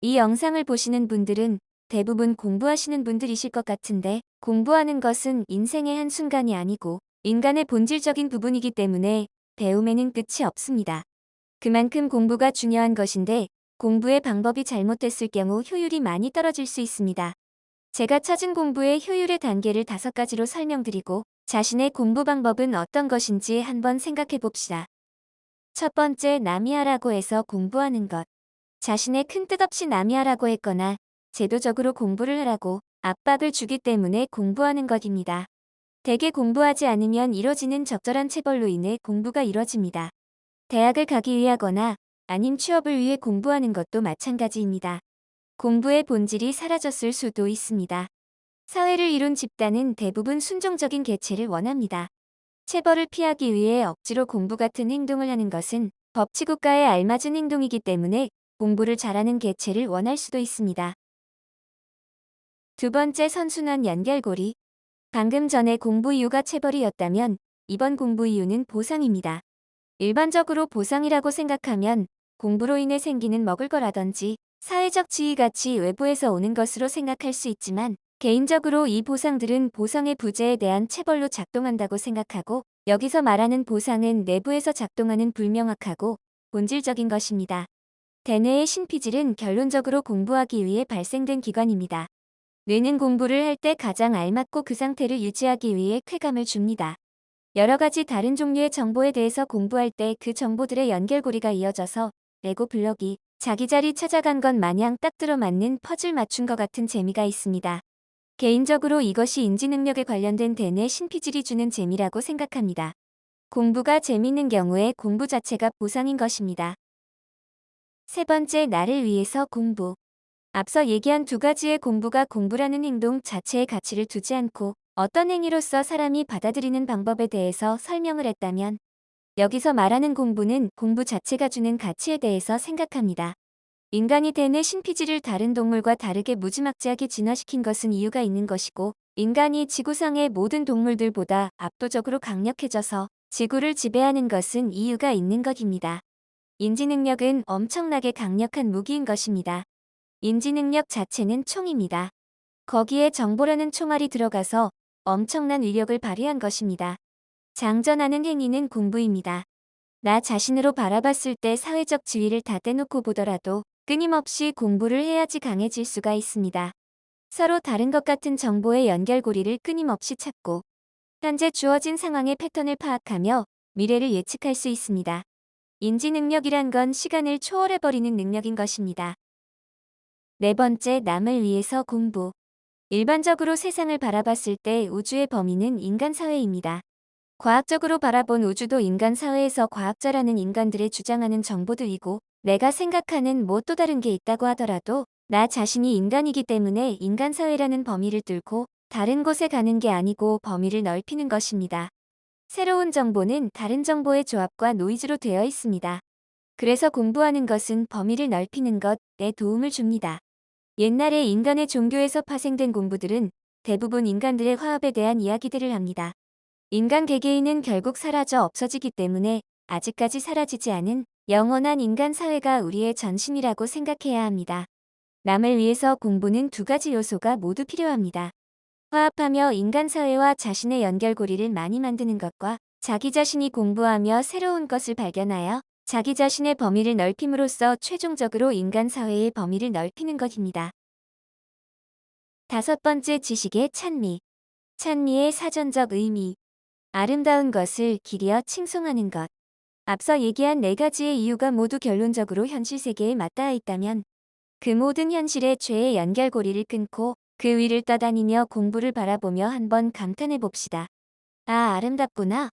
이 영상을 보시는 분들은 대부분 공부하시는 분들이실 것 같은데, 공부하는 것은 인생의 한순간이 아니고 인간의 본질적인 부분이기 때문에 배움에는 끝이 없습니다. 그만큼 공부가 중요한 것인데, 공부의 방법이 잘못됐을 경우 효율이 많이 떨어질 수 있습니다. 제가 찾은 공부의 효율의 단계를 5가지로 설명드리고, 자신의 공부 방법은 어떤 것인지 한번 생각해 봅시다. 첫 번째, 남이 하라고 해서 공부하는 것. 자신의 큰 뜻 없이 남이 하라고 했거나 제도적으로 공부를 하라고 압박을 주기 때문에 공부하는 것입니다. 대개 공부하지 않으면 이뤄지는 적절한 체벌로 인해 공부가 이뤄집니다. 대학을 가기 위하거나 아님 취업을 위해 공부하는 것도 마찬가지입니다. 공부의 본질이 사라졌을 수도 있습니다. 사회를 이룬 집단은 대부분 순종적인 개체를 원합니다. 체벌을 피하기 위해 억지로 공부 같은 행동을 하는 것은 법치국가에 알맞은 행동이기 때문에 공부를 잘하는 개체를 원할 수도 있습니다. 두 번째, 선순환 연결고리. 방금 전에 공부 이유가 체벌이었다면 이번 공부 이유는 보상입니다. 일반적으로 보상이라고 생각하면 공부로 인해 생기는 먹을 거라든지 사회적 지위같이 외부에서 오는 것으로 생각할 수 있지만, 개인적으로 이 보상들은 보상의 부재에 대한 체벌로 작동한다고 생각하고, 여기서 말하는 보상은 내부에서 작동하는 불명확하고 본질적인 것입니다. 대뇌의 신피질은 결론적으로 공부하기 위해 발생된 기관입니다. 뇌는 공부를 할 때 가장 알맞고 그 상태를 유지하기 위해 쾌감을 줍니다. 여러 가지 다른 종류의 정보에 대해서 공부할 때 그 정보들의 연결고리가 이어져서 레고 블럭이 자기 자리 찾아간 것 마냥 딱 들어맞는 퍼즐 맞춘 것 같은 재미가 있습니다. 개인적으로 이것이 인지 능력에 관련된 대뇌 신피질이 주는 재미라고 생각합니다. 공부가 재밌는 경우에 공부 자체가 보상인 것입니다. 세 번째, 나를 위해서 공부. 앞서 얘기한 2가지의 공부가 공부라는 행동 자체의 가치를 두지 않고 어떤 행위로서 사람이 받아들이는 방법에 대해서 설명을 했다면, 여기서 말하는 공부는 공부 자체가 주는 가치에 대해서 생각합니다. 인간이 대뇌 신피질을 다른 동물과 다르게 무지막지하게 진화시킨 것은 이유가 있는 것이고, 인간이 지구상의 모든 동물들보다 압도적으로 강력해져서 지구를 지배하는 것은 이유가 있는 것입니다. 인지능력은 엄청나게 강력한 무기인 것입니다. 인지능력 자체는 총입니다. 거기에 정보라는 총알이 들어가서 엄청난 위력을 발휘한 것입니다. 장전하는 행위는 공부입니다. 나 자신으로 바라봤을 때 사회적 지위를 다 떼놓고 보더라도 끊임없이 공부를 해야지 강해질 수가 있습니다. 서로 다른 것 같은 정보의 연결고리를 끊임없이 찾고, 현재 주어진 상황의 패턴을 파악하며 미래를 예측할 수 있습니다. 인지능력이란 건 시간을 초월해버리는 능력인 것입니다. 네 번째, 남을 위해서 공부. 일반적으로 세상을 바라봤을 때 우주의 범위는 인간 사회입니다. 과학적으로 바라본 우주도 인간 사회에서 과학자라는 인간들의 주장하는 정보들이고, 내가 생각하는 뭐 또 다른 게 있다고 하더라도 나 자신이 인간이기 때문에 인간 사회라는 범위를 뚫고 다른 곳에 가는 게 아니고 범위를 넓히는 것입니다. 새로운 정보는 다른 정보의 조합과 노이즈로 되어 있습니다. 그래서 공부하는 것은 범위를 넓히는 것에 도움을 줍니다. 옛날에 인간의 종교에서 파생된 공부들은 대부분 인간들의 화합에 대한 이야기들을 합니다. 인간 개개인은 결국 사라져 없어지기 때문에 아직까지 사라지지 않은 영원한 인간 사회가 우리의 전신이라고 생각해야 합니다. 남을 위해서 공부는 2가지 요소가 모두 필요합니다. 화합하며 인간 사회와 자신의 연결고리를 많이 만드는 것과 자기 자신이 공부하며 새로운 것을 발견하여 자기 자신의 범위를 넓힘으로써 최종적으로 인간 사회의 범위를 넓히는 것입니다. 5번째, 지식의 찬미. 찬미의 사전적 의미. 아름다운 것을 기리어 칭송하는 것. 앞서 얘기한 4가지의 이유가 모두 결론적으로 현실 세계에 맞닿아 있다면, 그 모든 현실의 죄의 연결고리를 끊고 그 위를 떠다니며 공부를 바라보며 한번 감탄해 봅시다. 아, 아름답구나.